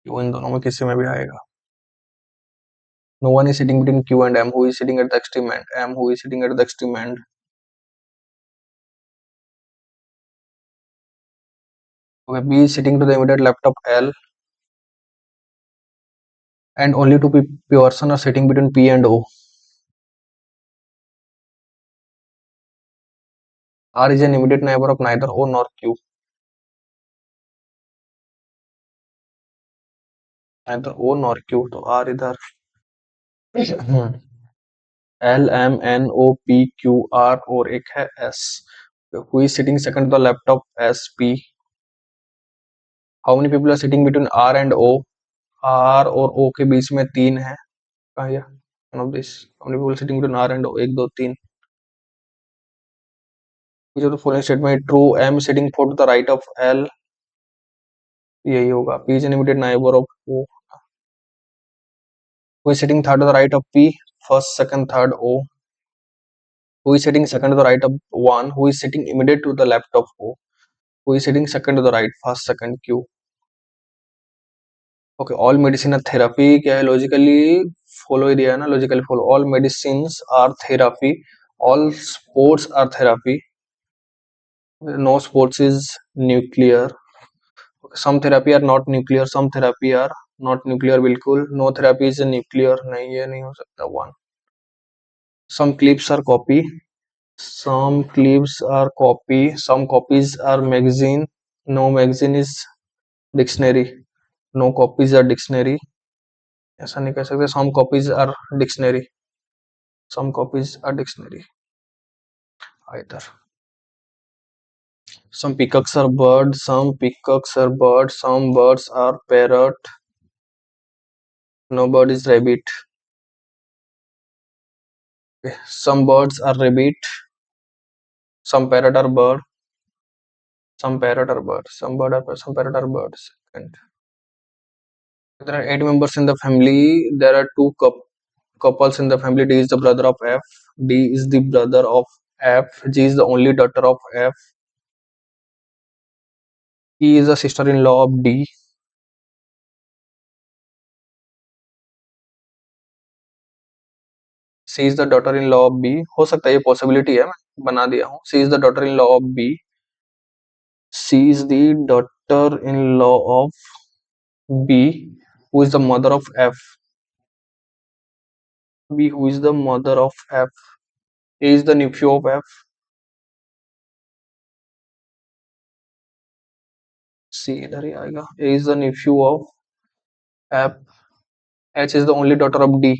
Speaker 1: Q इन दोनों में किसी में भी आएगा. No one is sitting between Q and M who is sitting at the extreme end. M who is sitting at the extreme end. Okay, B is sitting to the immediate left of L and only two person are sitting between P and O. R is an immediate neighbor of neither O nor Q. Neither O nor Q, तो R इधर. L M N O P Q R और एक है S. Who is sitting second to the left of S P? How many people are sitting between R and O? R और O के बीच में 3 है. कहाँ गया? One of this. How many people sitting between R and O? 1 2 3. Which of the following statement true? M sitting fourth to the right of L. यही होगा. P is an immediate neighbor of O. Who is sitting third to the right of P? First, second, third O. Who is sitting second to the right of 1? Who is sitting immediate to the left of O? Who is sitting second to the right? First, second, Q. Okay, all medicine are therapy क्या है? Logically follow ही दिया है ना, logically follow. All medicine are therapy, all sports are therapy, no sports is nuclear. Some therapy are not nuclear, some therapy are not nuclear. बिल्कुल, no therapy is nuclear. नहीं, ये नहीं हो सकता. 1. Some clips are copy, some clips are copy, some copies are magazine, no magazine is dictionary, no copies are dictionary. ऐसा नहीं कह सकते. Some copies are dictionary, some copies are dictionary either. Some peacocks are birds, some peacocks are birds, some birds are parrot, no bird is rabbit. Okay. Some birds are rabbit, some parrot are bird, some parrot are bird, some bird are some parrot are birds. And there are 8 members in the family. There are two couples in the family. D is the brother of F, D is the brother of F, G is the only daughter of F, E is the sister-in-law of D, C is the daughter in law of B. हो सकता है, ये possibility है, मैं बना दिया हूँ. C is the daughter in law of B, C is the daughter in law of B who is the mother of F, B who is the mother of F, A is the nephew of F, C इधर ही आएगा. A is the nephew of F, H is the only daughter of D.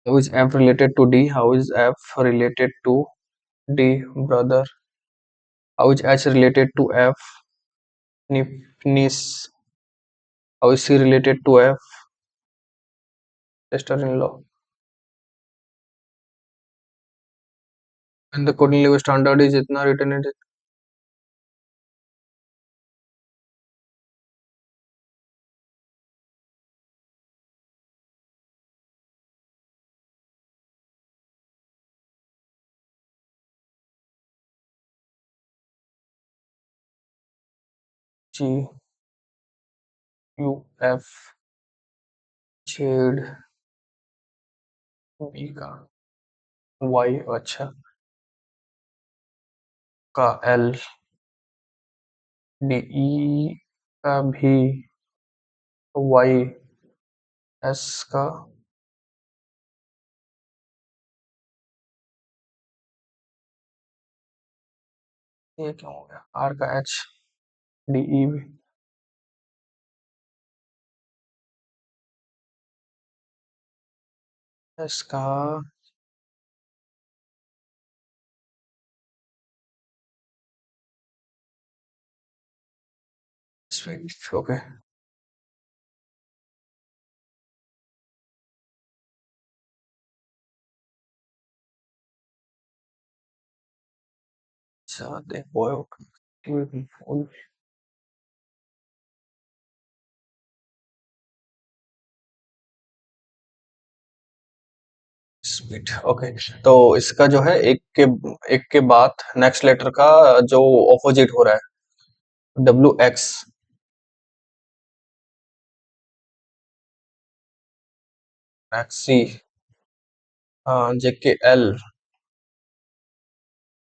Speaker 1: How is F related to D? How is F related to D, brother? How is H related to F, niece? How is C related to F, sister-in-law? And the coding level standard is itna written in G U F छेड़ B का Y, अच्छा, का L, D E का भी Y, S का ये क्या हो गया, आर का एच, डी ई, एस का स्विच, ओके। अच्छा देखो, स्वीट, ओके। तो इसका जो है एक के बाद नेक्स्ट लेटर का जो ऑपोजिट हो रहा है, W X, X C, J K L,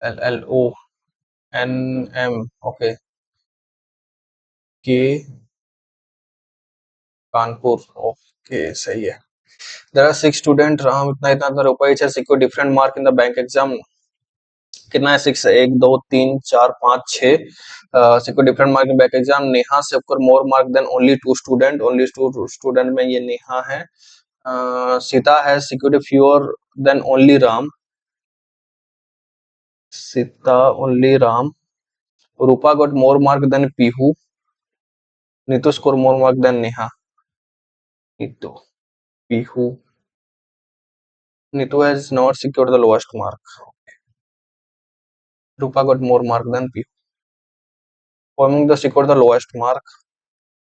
Speaker 1: L L O, N M, okay, K Kanpur, okay सही है। देयर आर 6 स्टूडेंट, राम इतना इतना इतना रुपए etch secure different mark in the bank exam. कितना है? 6 है, 1 2 3 4 5 6 secure different mark in bank exam. Neha secure more mark than only 2 student, only 2 student में ये नेहा है। सीता है secure fewer than only Ram, Sita only Ram. Rupa got more mark than Pihu, Neetu score more mark than Neha, Neetu, Pihu, Neetu has not secured the lowest mark. Rupa got more mark than Pihu. Forming the secured the lowest mark.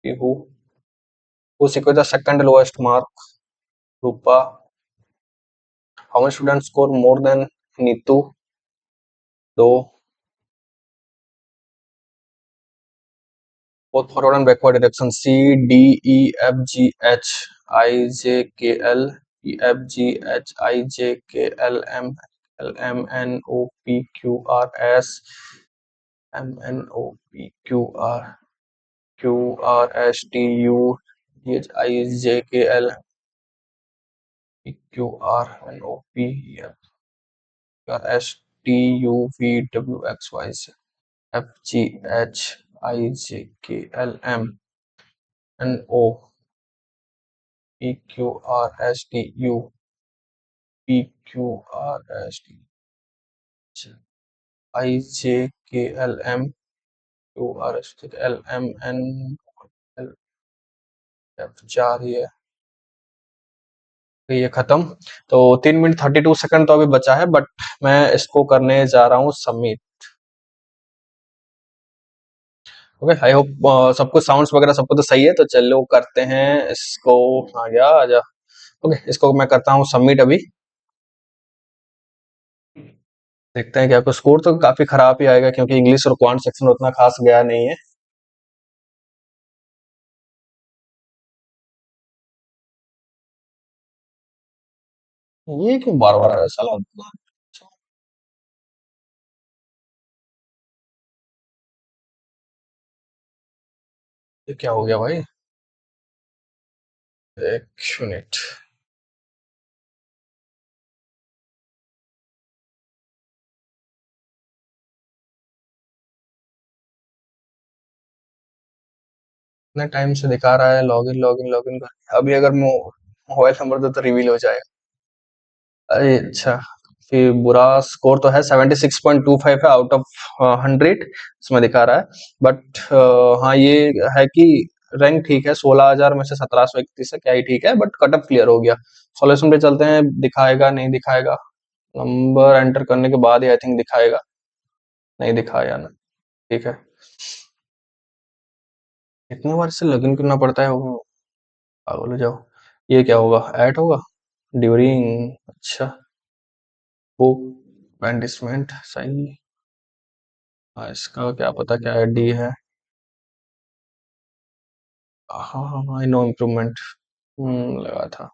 Speaker 1: Pihu. Who secured the second lowest mark? Rupa. How many students score more than Nitu? दो. Both forward and backward direction. C D E F G H I J K L E F G H I J K L M L M N O P Q R S M N O P Q R Q R S T U H I J K L P Q R N O P R S T U V W X Y Z F G H I J K L M N O P Q R S T U P Q R S T I J K L M Q R S T L M N L F 4 ये खत्म। तो 3 minute 32 second तो अभी बचा है, but मैं इसको करने जा रहा हूँ सबमिट। ओके, आई होप सब कुछ साउंड्स वगैरह सब कुछ तो सही है। तो चलो करते हैं इसको। आ गया, आजा। ओके, इसको मैं करता हूँ सबमिट अभी। देखते हैं कि आपको स्कोर तो काफी खराब ही आएगा, क्योंकि इंग्लिश और क्वांट सेक्शन उतना खास गया नहीं है। ये क्यों बार बार आ रहा है साला? ये क्या हो गया भाई? एक मिनट। इतने टाइम से दिखा रहा है लॉगिन लॉगिन लॉगिन कर, अभी अगर मोबाइल नंबर दो तो रिवील हो जाएगा। अरे अच्छा, फिर बुरा स्कोर तो है, 76.25 है आउट ऑफ 100 इसमें दिखा रहा है। बट हाँ ये है कि रैंक ठीक है, 16,000 में से 1731 है, क्या ही ठीक है, बट कट ऑफ क्लियर हो गया। सॉल्यूशन पे चलते हैं, दिखाएगा नहीं दिखाएगा? नंबर एंटर करने के बाद ही आई थिंक दिखाएगा। नहीं दिखाया ना, ठीक है। कितने बार से लॉगिन करना पड़ता है वो, पागल हो जाओ। ये क्या होगा, ऐड होगा ड्यूरिंग, अच्छा, बुक मैनेजमेंट सही। हाँ, इसका क्या पता क्या आईडी है। हाँ हाँ हाँ, नो इम्प्रूवमेंट लगा था।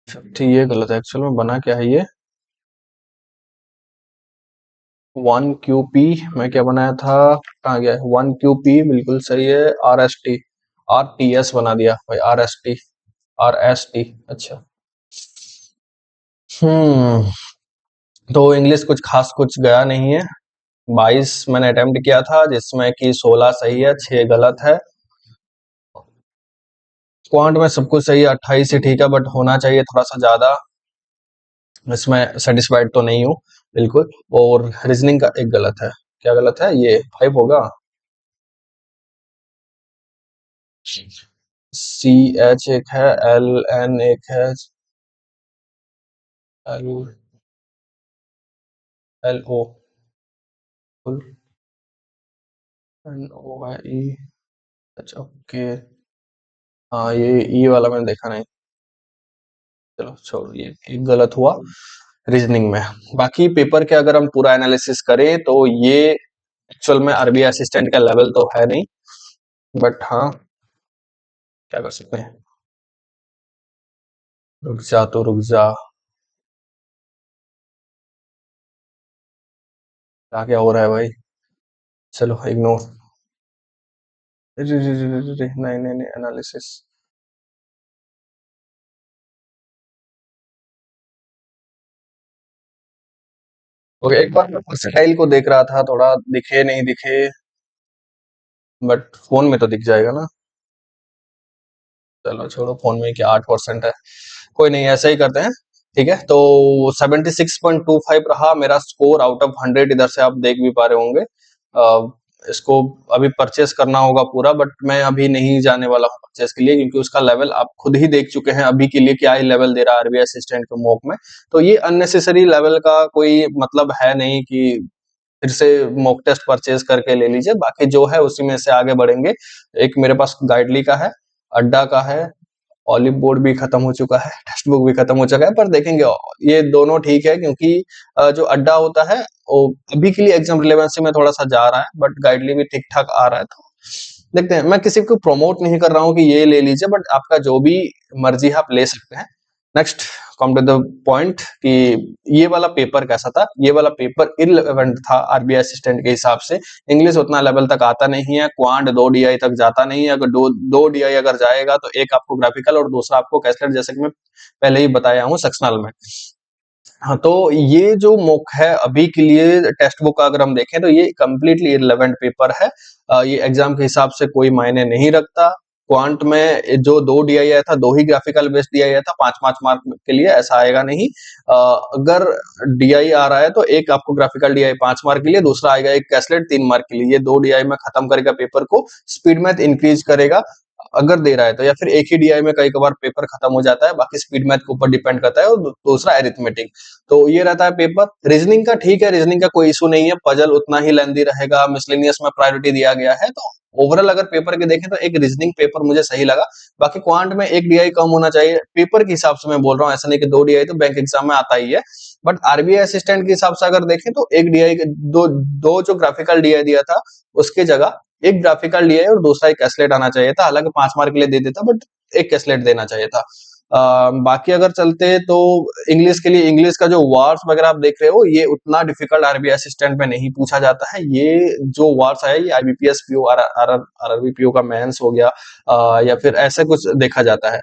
Speaker 1: ठीक, ये गलत है एक्चुअल में, बना क्या है ये? 1 QP, मैं क्या बनाया था, कहाँ गया है? 1 QP बिल्कुल सही है, RST, RTS बना दिया भाई, RST। अच्छा। तो इंग्लिश कुछ खास कुछ गया नहीं है। 22 मैंने अटेम्प्ट किया था, जिसमें कि 16 सही है, 6 गलत है। क्वांट में सब कुछ सही है, 28 ही ठीक है, बट होना चाहिए थोड़ा सा ज्यादा। इसमें सेटिस्फाइड तो नहीं हूँ बिल्कुल। और रीजनिंग का एक गलत है। क्या गलत है? ये 5 होगा। CH एक है, LN एक है, LO, NOI। अच्छा, ओके। हाँ, ये ई वाला मैंने देखा नहीं। चलो छोड़ो, ये एक गलत हुआ रीजनिंग में। बाकी पेपर के अगर हम पूरा एनालिसिस करें तो ये एक्चुअल में आरबीआई असिस्टेंट का लेवल तो है नहीं, बट हाँ, क्या कर सकते हैं। रुक जा तो रुक जा, क्या क्या हो रहा है भाई। चलो इग्नोर। नहीं नहीं नहीं, एनालिसिस। ओके, एक बार मैं पर्सेंटाइल को देख रहा था, थोड़ा दिखे नहीं दिखे, बट फोन में तो दिख जाएगा ना। चलो छोड़ो, फोन में क्या 8% है, कोई नहीं, ऐसा ही करते हैं। ठीक है, तो 76.25 रहा मेरा स्कोर आउट ऑफ 100। इधर से आप देख भी पा रहे होंगे। इसको अभी परचेस करना होगा पूरा, बट मैं अभी नहीं जाने वाला हूँ परचेस के लिए, क्योंकि उसका लेवल आप खुद ही देख चुके हैं अभी के लिए क्या ही लेवल दे रहा है आरबीआई असिस्टेंट के मॉक में। तो ये अननेसेसरी लेवल का कोई मतलब है नहीं कि फिर से मॉक टेस्ट परचेज करके ले लीजिए। बाकी जो है उसी में से आगे बढ़ेंगे। एक मेरे पास गाइडली का है, अड्डा का है, ऑलिव बोर्ड भी खत्म हो चुका है, टेक्स्ट बुक भी खत्म हो चुका है, पर देखेंगे। ये दोनों ठीक है, क्योंकि जो अड्डा होता है वो अभी के लिए एग्जाम रिलेवेंसी में थोड़ा सा जा रहा है, बट गाइडली भी ठीक ठाक आ रहा है। तो देखते हैं, मैं किसी को प्रमोट नहीं कर रहा हूँ कि ये ले लीजिए, बट आपका जो भी मर्जी है आप ले सकते हैं। Next, come to the point कि ये वाला पेपर कैसा था। ये वाला पेपर इररिलेवेंट था आरबीआई असिस्टेंट के हिसाब से। इंग्लिश उतना लेवल तक आता नहीं है, क्वांट 2 डीआई तक जाता नहीं है। अगर दो डीआई अगर जाएगा तो एक आपको ग्राफिकल और दूसरा आपको कैसलेट, जैसे कि मैं पहले ही बताया हूँ, सेक्शनल में। हाँ, तो ये जो मॉक है अभी के लिए टेक्स्ट बुक का अगर हम देखें तो ये कंप्लीटली इररिलेवेंट पेपर है। ये एग्जाम के हिसाब से कोई मायने नहीं रखता। क्वांट में जो 2 डीआई आया था, 2 ही ग्राफिकल बेस्ड डीआई आया था, 5-5 मार्क के लिए, ऐसा आएगा नहीं। अगर डीआई आ रहा है तो एक आपको ग्राफिकल डीआई 5 मार्क के लिए, दूसरा आएगा एक कैसलेट 3 मार्क के लिए। ये 2 डीआई में खत्म करेगा पेपर को, स्पीड मैथ इंक्रीज करेगा अगर दे रहा है तो, या फिर एक ही डीआई में कई कबार पेपर खत्म हो जाता है, बाकी स्पीड मैथ के ऊपर डिपेंड करता है, और दूसरा एरिथमेटिक। तो ये रहता है पेपर। रीजनिंग का ठीक है, रीजनिंग का कोई इशू नहीं है, पजल उतना ही लेंदी रहेगा, मिसलेनियस में प्रायोरिटी दिया गया है। तो ओवरऑल अगर पेपर के देखें तो एक रीजनिंग पेपर मुझे सही लगा। बाकी क्वांट में एक डीआई कम होना चाहिए पेपर के हिसाब से, मैं बोल रहा हूँ, ऐसा नहीं कि 2 डीआई तो बैंक एग्जाम में आता ही है। बट आरबीआई असिस्टेंट के हिसाब से अगर देखें तो एक डीआई, दो जो ग्राफिकल डीआई दिया था उसके जगह एक ग्राफिकल डीआई और दूसरा एक कैसलेट आना चाहिए था। हालांकि 5 मार्क के लिए दे देता, बट एक कैसलेट देना चाहिए था। बाकी अगर चलते तो इंग्लिश के लिए, इंग्लिश का जो वर्ड्स वगैरह आप देख रहे हो, ये उतना डिफिकल्ट आरबीआई असिस्टेंट में नहीं पूछा जाता है। ये जो वर्ड्स आया, ये आईबीपीएस पीओ, आरआरबी पीओ का मेंस हो गया, या फिर ऐसे कुछ देखा जाता है।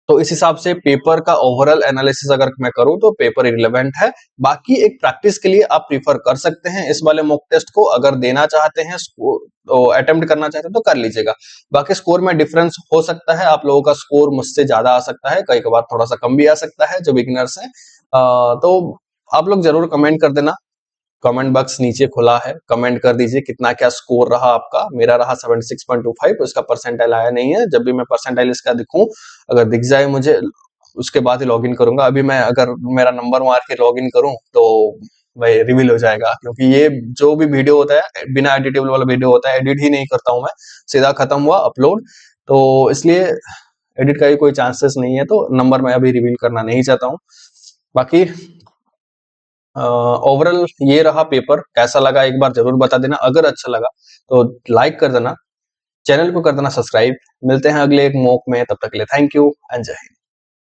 Speaker 1: तो इस हिसाब से पेपर का ओवरऑल एनालिसिस अगर मैं करूं तो पेपर इररिलेवेंट है। बाकी एक प्रैक्टिस के लिए आप प्रीफर कर सकते हैं इस वाले मॉक टेस्ट को, अगर देना चाहते हैं, तो अटेम्प्ट करना चाहते हैं तो कर लीजिएगा। बाकी स्कोर में डिफरेंस हो सकता है, आप लोगों का स्कोर मुझसे ज्यादा आ सकता है, कई बार थोड़ा सा कम भी आ सकता है जो बिगिनर्स हैं। तो आप लोग जरूर कमेंट कर देना। कमेंट बॉक्स नीचे खुला है, कमेंट कर दीजिए कितना क्या स्कोर रहा आपका। मेरा रहा 76.25, उसका परसेंटाइल आया नहीं है। जब भी मैं परसेंटाइल इसका दिखूं, अगर दिख जाए मुझे, उसके बाद ही लॉगिन करूंगा। अभी मैं अगर मेरा नंबर मार के लॉगिन करूं तो भाई रिवील हो जाएगा, क्योंकि ये जो भी वीडियो होता है बिना एडिटेबल वाला वीडियो होता है, एडिट ही नहीं करता हूं मैं, सीधा खत्म हुआ अपलोड। तो इसलिए एडिट का भी कोई चांसेस नहीं है, तो नंबर मैं अभी रिवील करना नहीं चाहता हूँ। बाकी ओवरऑल ये रहा पेपर। कैसा लगा एक बार जरूर बता देना, अगर अच्छा लगा तो लाइक कर देना, चैनल को कर देना सब्सक्राइब। मिलते हैं अगले एक मॉक में, तब तक के लिए थैंक यू एंड जय हिंद।